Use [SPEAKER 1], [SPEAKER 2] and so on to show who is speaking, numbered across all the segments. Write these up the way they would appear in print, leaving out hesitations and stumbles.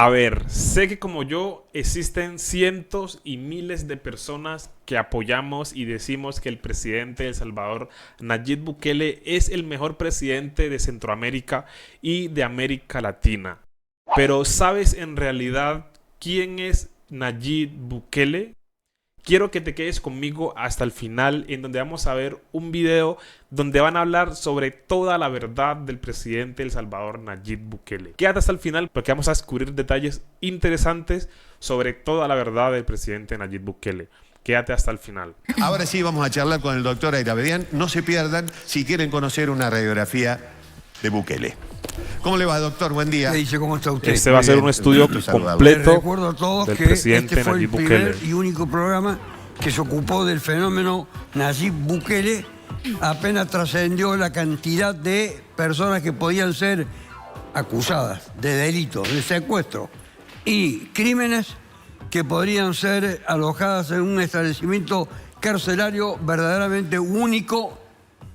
[SPEAKER 1] A ver, sé que como yo existen cientos y miles de personas que apoyamos y decimos que el presidente de El Salvador, Nayib Bukele, es el mejor presidente de Centroamérica y de América Latina. Pero ¿sabes en realidad quién es Nayib Bukele? Quiero que te quedes conmigo hasta el final, en donde vamos a ver un video donde van a hablar sobre toda la verdad del presidente de El Salvador, Nayib Bukele. Quédate hasta el final porque vamos a descubrir detalles interesantes sobre toda la verdad del presidente Nayib Bukele. Quédate hasta el final.
[SPEAKER 2] Ahora sí vamos a charlar con el doctor Ayravedian. No se pierdan si quieren conocer una radiografía de Bukele. ¿Cómo le va, doctor? Buen día.
[SPEAKER 3] ¿Qué dice? ¿Cómo está usted?
[SPEAKER 1] Este va a ser un estudio
[SPEAKER 3] Les
[SPEAKER 1] completo
[SPEAKER 3] recuerdo a todos
[SPEAKER 1] del
[SPEAKER 3] que
[SPEAKER 1] presidente
[SPEAKER 3] este fue el
[SPEAKER 1] Nayib
[SPEAKER 3] primer
[SPEAKER 1] Bukele.
[SPEAKER 3] y único programa que se ocupó del fenómeno Nayib Bukele. Apenas trascendió la cantidad de personas que podían ser acusadas de delitos, de secuestro y crímenes que podrían ser alojadas en un establecimiento carcelario verdaderamente único,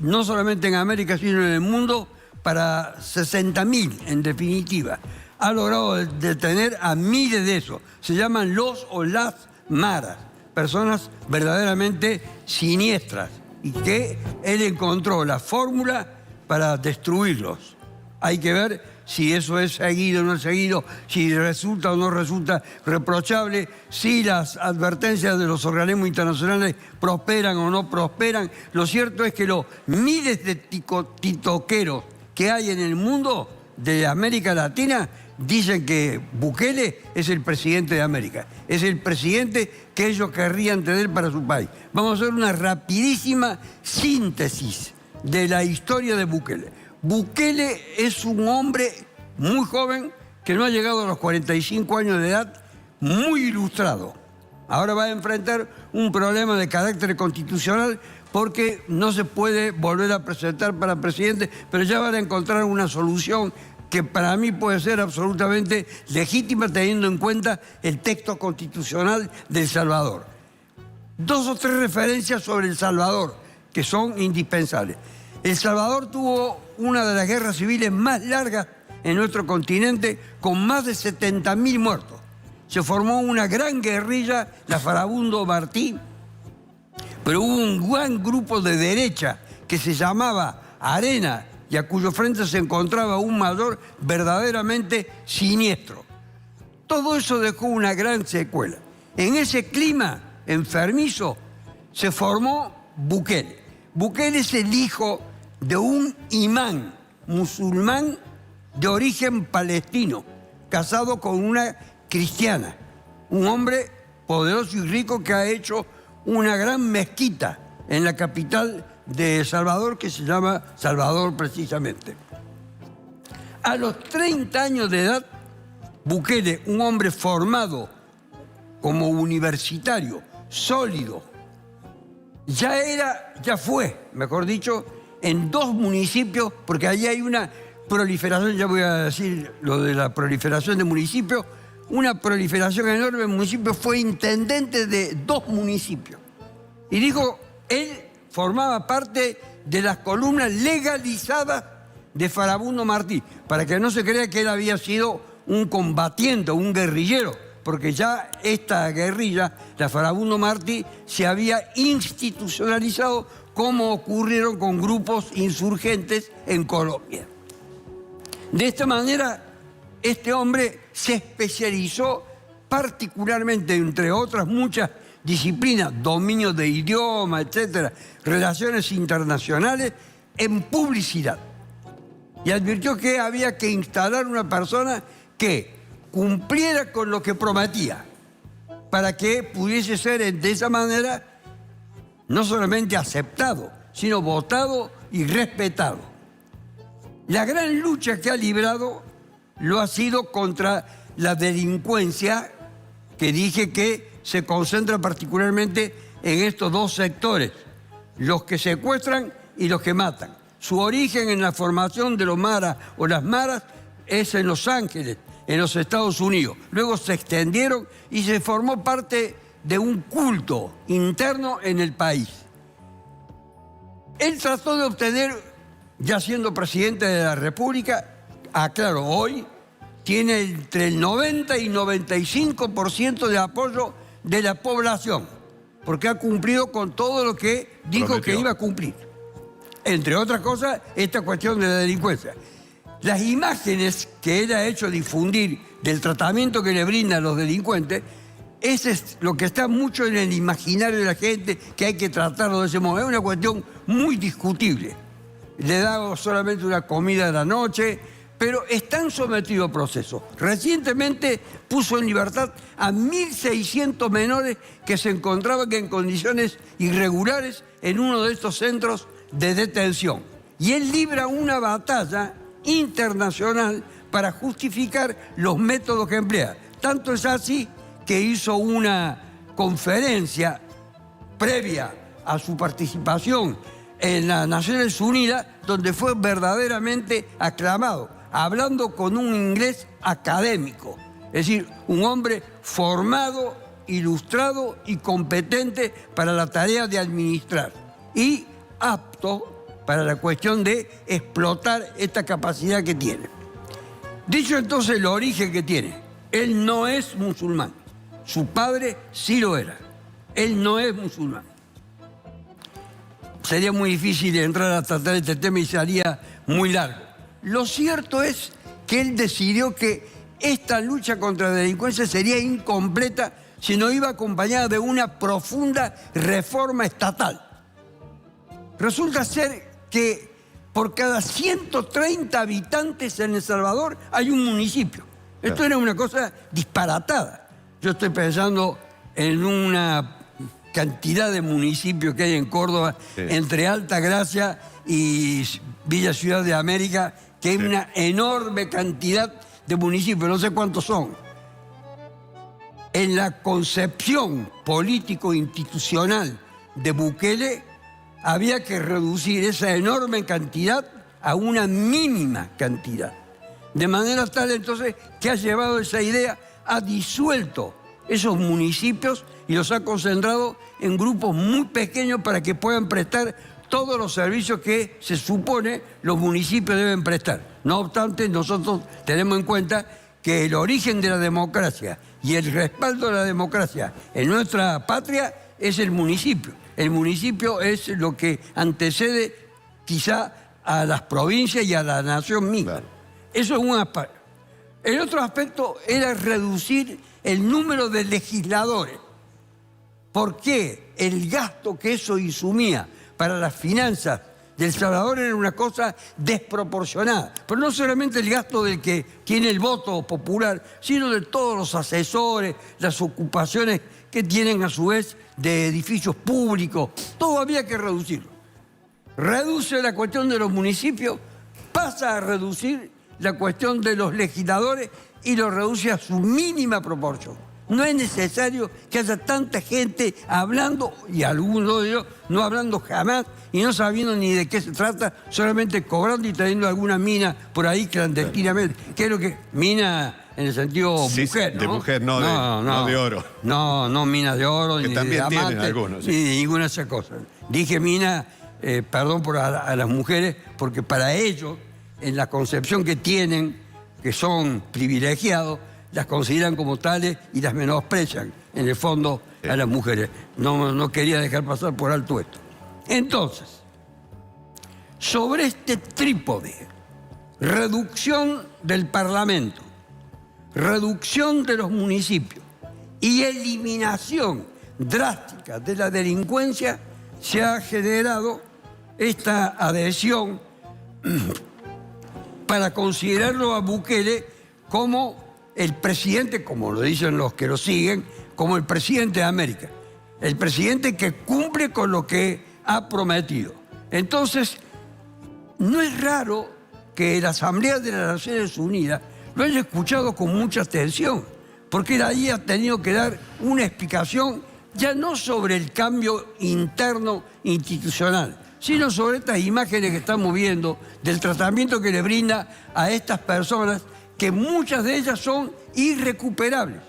[SPEAKER 3] no solamente en América, sino en el mundo, para 60.000 en definitiva. Ha logrado detener a miles de esos. Se llaman los o las maras, personas verdaderamente siniestras, y que él encontró la fórmula para destruirlos. Hay que ver si eso es seguido o no es seguido, si resulta o no resulta reprochable, si las advertencias de los organismos internacionales prosperan o no prosperan. Lo cierto es que los miles de titoqueros que hay en el mundo de América Latina dicen que Bukele es el presidente de América. Es el presidente que ellos querrían tener para su país. Vamos a hacer una rapidísima síntesis de la historia de Bukele. Bukele es un hombre muy joven que no ha llegado a los 45 años de edad, muy ilustrado. Ahora va a enfrentar un problema de carácter constitucional porque no se puede volver a presentar para presidente, pero ya van a encontrar una solución que para mí puede ser absolutamente legítima teniendo en cuenta el texto constitucional de El Salvador. 2 o 3 referencias sobre El Salvador que son indispensables. El Salvador tuvo una de las guerras civiles más largas en nuestro continente, con más de 70.000 muertos. Se formó una gran guerrilla, la Farabundo Martí, pero hubo un gran grupo de derecha que se llamaba Arena y a cuyo frente se encontraba un mayor verdaderamente siniestro. Todo eso dejó una gran secuela. En ese clima enfermizo se formó Bukele. Bukele es el hijo de un imán musulmán de origen palestino, casado con una cristiana, un hombre poderoso y rico que ha hecho una gran mezquita en la capital de El Salvador, que se llama Salvador precisamente. A los 30 años de edad, Bukele, un hombre formado como universitario, sólido, ya fue, mejor dicho, en 2 municipios, porque allí hay una proliferación, ya voy a decir lo de la proliferación de municipios, una proliferación enorme de municipios, fue intendente de 2 municipios. Y dijo, él formaba parte de las columnas legalizadas de Farabundo Martí, para que no se crea que él había sido un combatiente, un guerrillero, porque ya esta guerrilla, la Farabundo Martí, se había institucionalizado como ocurrieron con grupos insurgentes en Colombia. De esta manera, este hombre se especializó particularmente, entre otras muchas disciplinas, dominio de idioma, etcétera, relaciones internacionales, en publicidad. Y advirtió que había que instalar una persona que cumpliera con lo que prometía, para que pudiese ser de esa manera no solamente aceptado, sino votado y respetado. La gran lucha que ha librado lo ha sido contra la delincuencia, que dije que se concentra particularmente en estos 2 sectores, los que secuestran y los que matan. Su origen en la formación de los maras o las maras es en Los Ángeles, en los Estados Unidos. Luego se extendieron y se formó parte de un culto interno en el país. Él trató de obtener, ya siendo presidente de la República, aclaro, hoy tiene entre el 90 y 95% de apoyo de la población, porque ha cumplido con todo lo que dijo
[SPEAKER 2] Prometió.
[SPEAKER 3] que iba a cumplir. Entre otras cosas, esta cuestión de la delincuencia. Las imágenes que él ha hecho difundir del tratamiento que le brindan los delincuentes, ese es lo que está mucho en el imaginario de la gente, que hay que tratarlo de ese modo. Es una cuestión muy discutible. Le da solamente una comida a la noche, pero están sometidos a procesos. Recientemente puso en libertad a 1.600 menores que se encontraban en condiciones irregulares en uno de estos centros de detención. Y él libra una batalla internacional para justificar los métodos que emplea. Tanto es así que hizo una conferencia previa a su participación en las Naciones Unidas, donde fue verdaderamente aclamado, hablando con un inglés académico, es decir, un hombre formado, ilustrado y competente para la tarea de administrar y apto para la cuestión de explotar esta capacidad que tiene. Dicho entonces el origen que tiene, él no es musulmán, su padre sí lo era, él no es musulmán. Sería muy difícil entrar a tratar este tema y sería muy largo. Lo cierto es que él decidió que esta lucha contra la delincuencia sería incompleta si no iba acompañada de una profunda reforma estatal. Resulta ser que por cada 130 habitantes en El Salvador hay un municipio. Esto era una cosa disparatada. Yo estoy pensando en una cantidad de municipios que hay en Córdoba, entre Alta Gracia y Villa Ciudad de América, que hay una enorme cantidad de municipios, no sé cuántos son. En la concepción político-institucional de Bukele, había que reducir esa enorme cantidad a una mínima cantidad. De manera tal, entonces, que ha llevado esa idea, ha disuelto esos municipios y los ha concentrado en grupos muy pequeños para que puedan prestar todos los servicios que se supone los municipios deben prestar. No obstante, nosotros tenemos en cuenta que el origen de la democracia y el respaldo de la democracia en nuestra patria es el municipio. El municipio es lo que antecede quizá a las provincias y a la nación misma. Claro. Eso es un aspecto. El otro aspecto era reducir el número de legisladores. ¿Por qué? El gasto que eso insumía para las finanzas de El Salvador era una cosa desproporcionada. Pero no solamente el gasto del que tiene el voto popular, sino de todos los asesores, las ocupaciones que tienen a su vez de edificios públicos. Todo había que reducirlo. Reduce la cuestión de los municipios, pasa a reducir la cuestión de los legisladores y lo reduce a su mínima proporción. No es necesario que haya tanta gente hablando, y algunos de ellos no hablando jamás y no sabiendo ni de qué se trata, solamente cobrando y trayendo alguna mina por ahí clandestinamente. ¿Qué es lo que? Mina en el sentido mujer, ¿no?
[SPEAKER 2] De mujer, no de oro.
[SPEAKER 3] No mina de oro,
[SPEAKER 2] que
[SPEAKER 3] ni
[SPEAKER 2] también
[SPEAKER 3] de
[SPEAKER 2] tienen
[SPEAKER 3] diamante,
[SPEAKER 2] algunos, sí.
[SPEAKER 3] ni de ninguna de esas cosas. Dije mina, perdón por a las mujeres, porque para ellos, en la concepción que tienen, que son privilegiados, las consideran como tales y las menosprecian, en el fondo, a las mujeres. No quería dejar pasar por alto esto. Entonces, sobre este trípode, reducción del Parlamento, reducción de los municipios y eliminación drástica de la delincuencia, se ha generado esta adhesión para considerarlo a Bukele como el presidente, como lo dicen los que lo siguen, como el presidente de América. El presidente que cumple con lo que ha prometido. Entonces, no es raro que la Asamblea de las Naciones Unidas lo haya escuchado con mucha atención, porque él ahí ha tenido que dar una explicación ya no sobre el cambio interno institucional, sino sobre estas imágenes que estamos viendo del tratamiento que le brinda a estas personas, que muchas de ellas son irrecuperables.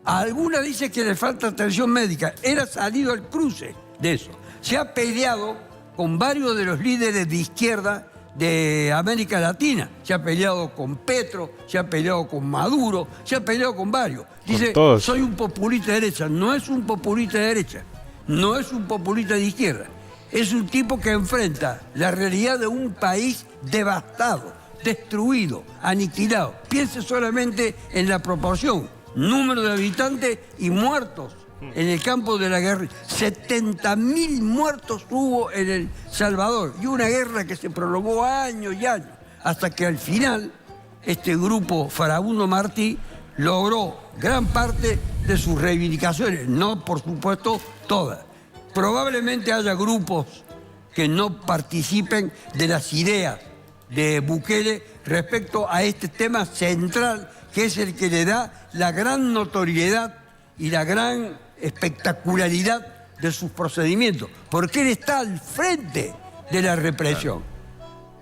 [SPEAKER 3] A algunas dice que le falta atención médica. Él ha salido al cruce de eso. Se ha peleado con varios de los líderes de izquierda de América Latina. Se ha peleado con Petro, se ha peleado con Maduro, se ha peleado con varios. Dice, soy un populista de derecha. No es un populista de derecha, no es un populista de izquierda. Es un tipo que enfrenta la realidad de un país devastado, destruido, aniquilado. Piense solamente en la proporción, número de habitantes y muertos en el campo de la guerra. 70.000 muertos hubo en El Salvador y una guerra que se prolongó años y años, hasta que al final este grupo Farabundo Martí logró gran parte de sus reivindicaciones, no por supuesto todas. Probablemente haya grupos que no participen de las ideas de Bukele respecto a este tema central, que es el que le da la gran notoriedad y la gran espectacularidad de sus procedimientos, porque él está al frente de la represión.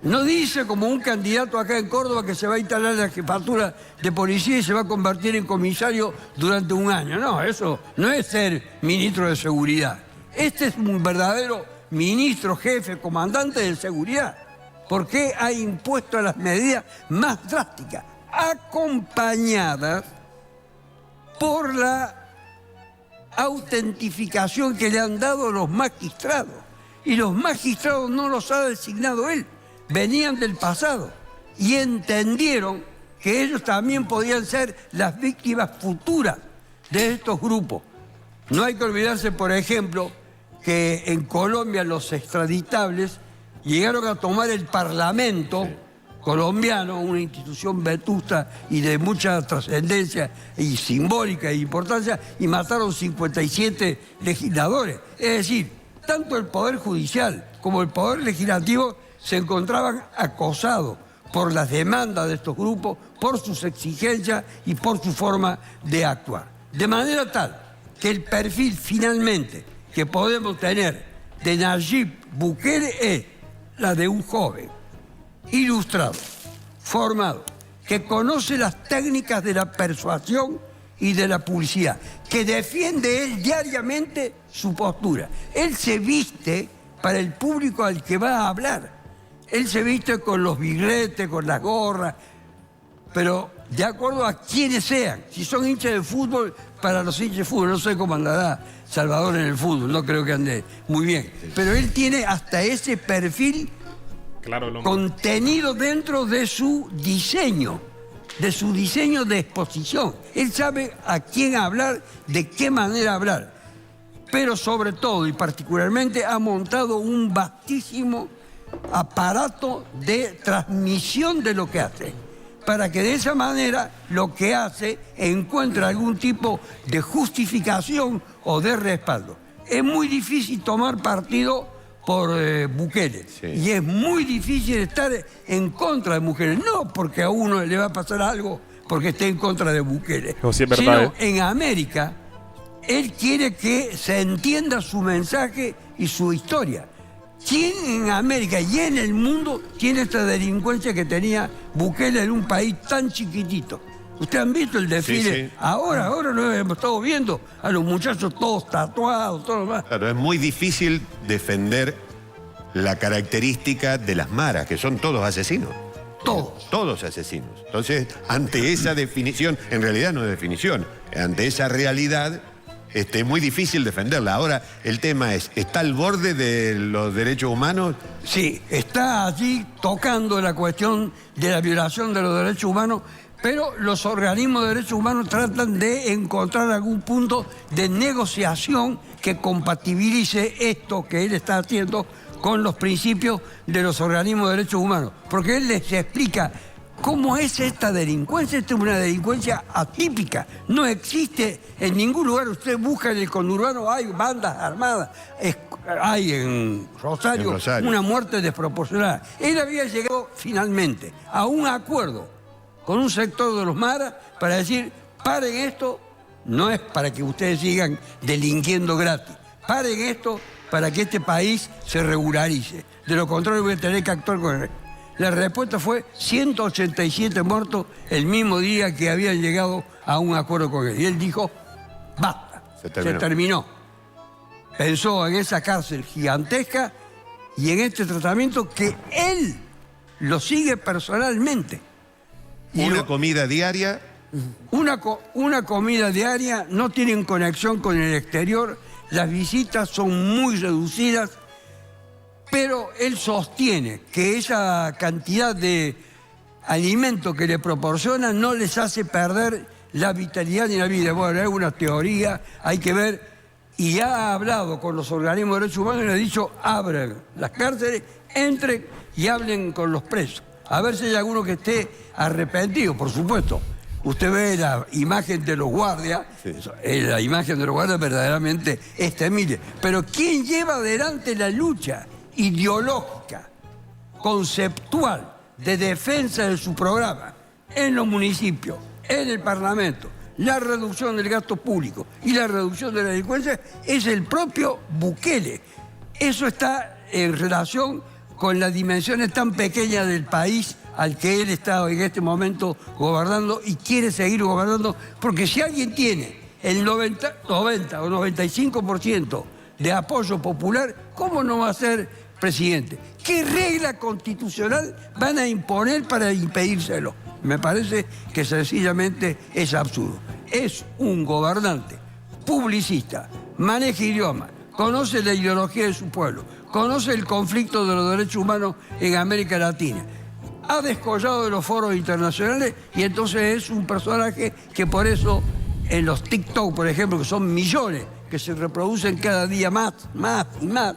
[SPEAKER 3] No dice como un candidato acá en Córdoba que se va a instalar la jefatura de policía y se va a convertir en comisario durante un año. No, eso no es ser ministro de seguridad. Este es un verdadero ministro, jefe, comandante de seguridad, porque ha impuesto las medidas más drásticas, acompañadas por la autentificación que le han dado los magistrados. Y los magistrados no los ha designado él, venían del pasado y entendieron que ellos también podían ser las víctimas futuras de estos grupos. No hay que olvidarse, por ejemplo, que en Colombia los extraditables llegaron a tomar el Parlamento colombiano, una institución vetusta y de mucha trascendencia y simbólica e importancia, y mataron 57 legisladores. Es decir, tanto el Poder Judicial como el Poder Legislativo se encontraban acosados por las demandas de estos grupos, por sus exigencias y por su forma de actuar. De manera tal que el perfil finalmente que podemos tener de Nayib Bukele es la de un joven ilustrado, formado, que conoce las técnicas de la persuasión y de la publicidad, que defiende él diariamente su postura. Él se viste para el público al que va a hablar. Él se viste con los birretes, con las gorras, pero de acuerdo a quienes sean. Si son hinchas de fútbol, para los hinchas de fútbol, no sé cómo andará Salvador en el fútbol, no creo que ande muy bien. Pero él tiene hasta ese perfil contenido dentro de su diseño de exposición. Él sabe a quién hablar, de qué manera hablar. Pero sobre todo y particularmente ha montado un vastísimo aparato de transmisión de lo que hace, para que de esa manera lo que hace encuentre algún tipo de justificación o de respaldo. Es muy difícil tomar partido por Bukele, y es muy difícil estar en contra de Bukele, no porque a uno le va a pasar algo porque esté en contra de Bukele, sino en América él quiere que se entienda su mensaje y su historia. ¿Quién en América y en el mundo tiene esta delincuencia que tenía Bukele en un país tan chiquitito? ¿Ustedes han visto el desfile? Sí. Ahora lo hemos estado viendo a los muchachos todos tatuados, todo lo más.
[SPEAKER 2] Claro, es muy difícil defender la característica de las maras, que son todos asesinos. Todos asesinos. Entonces, ante esa definición, en realidad no es definición, ante esa realidad, es muy difícil defenderla. Ahora, el tema es, ¿está al borde de los derechos humanos?
[SPEAKER 3] Sí, está allí tocando la cuestión de la violación de los derechos humanos, pero los organismos de derechos humanos tratan de encontrar algún punto de negociación que compatibilice esto que él está haciendo con los principios de los organismos de derechos humanos. Porque él les explica cómo es esta delincuencia. Esta es una delincuencia atípica. No existe en ningún lugar. Usted busca en el conurbano, hay bandas armadas. Hay en Rosario una muerte desproporcionada. Él había llegado finalmente a un acuerdo con un sector de los maras para decir, paren esto, no es para que ustedes sigan delinquiendo gratis, paren esto para que este país se regularice. De lo contrario voy a tener que actuar con él. La respuesta fue 187 muertos el mismo día que habían llegado a un acuerdo con él. Y él dijo, basta, se terminó. Pensó en esa cárcel gigantesca y en este tratamiento que él lo sigue personalmente. Y
[SPEAKER 2] Una comida diaria.
[SPEAKER 3] una comida diaria, no tienen conexión con el exterior, las visitas son muy reducidas, pero él sostiene que esa cantidad de alimento que le proporcionan no les hace perder la vitalidad ni la vida. Bueno, es una teoría, hay que ver, y ha hablado con los organismos de derechos humanos y le ha dicho, abran las cárceles, entren y hablen con los presos. A ver si hay alguno que esté arrepentido, por supuesto. Usted ve la imagen de los guardias, la imagen de los guardias verdaderamente es temible. Pero ¿quién lleva adelante la lucha ideológica, conceptual, de defensa de su programa en los municipios, en el Parlamento, la reducción del gasto público y la reducción de la delincuencia? Es el propio Bukele. Eso está en relación con las dimensiones tan pequeñas del país al que él está en este momento gobernando y quiere seguir gobernando, porque si alguien tiene el 90 o 95% de apoyo popular, ¿cómo no va a ser presidente? ¿Qué regla constitucional van a imponer para impedírselo? Me parece que sencillamente es absurdo. Es un gobernante publicista, maneja idioma, conoce la ideología de su pueblo, conoce el conflicto de los derechos humanos en América Latina, ha descollado de los foros internacionales y entonces es un personaje que por eso en los TikTok, por ejemplo, que son millones, que se reproducen cada día más y más,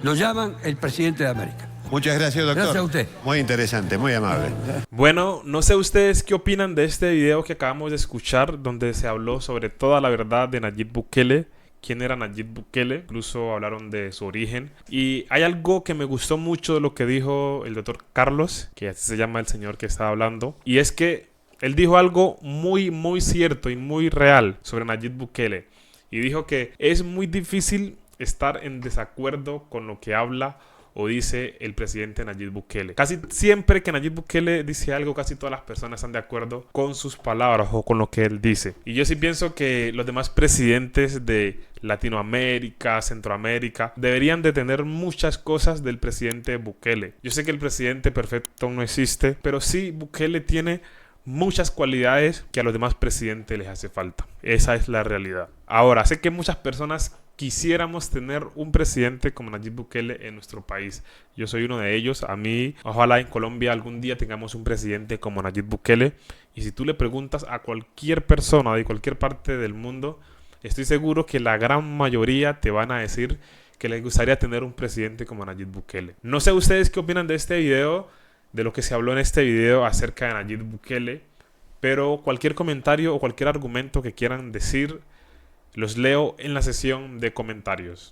[SPEAKER 3] lo llaman el presidente de América.
[SPEAKER 2] Muchas gracias, doctor.
[SPEAKER 3] Gracias a usted.
[SPEAKER 2] Muy interesante, muy amable.
[SPEAKER 1] Bueno, no sé ustedes qué opinan de este video que acabamos de escuchar, donde se habló sobre toda la verdad de Nayib Bukele. ¿Quién era Nayib Bukele? Incluso hablaron de su origen. Y hay algo que me gustó mucho de lo que dijo el doctor Carlos, que así se llama el señor que estaba hablando, y es que él dijo algo muy cierto y muy real sobre Nayib Bukele. Y dijo que es muy difícil estar en desacuerdo con lo que habla o dice el presidente Nayib Bukele. Casi siempre que Nayib Bukele dice algo, casi todas las personas están de acuerdo con sus palabras o con lo que él dice. Y yo sí pienso que los demás presidentes de Latinoamérica, Centroamérica, deberían de tener muchas cosas del presidente Bukele. Yo sé que el presidente perfecto no existe, pero sí Bukele tiene muchas cualidades que a los demás presidentes les hace falta. Esa es la realidad. Ahora, sé que muchas personas quisiéramos tener un presidente como Nayib Bukele en nuestro país. Yo soy uno de ellos. A mí, ojalá en Colombia algún día tengamos un presidente como Nayib Bukele. Y si tú le preguntas a cualquier persona de cualquier parte del mundo, estoy seguro que la gran mayoría te van a decir que les gustaría tener un presidente como Nayib Bukele. No sé ustedes qué opinan de este video, de lo que se habló en este video acerca de Nayib Bukele, pero cualquier comentario o cualquier argumento que quieran decir, los leo en la sesión de comentarios.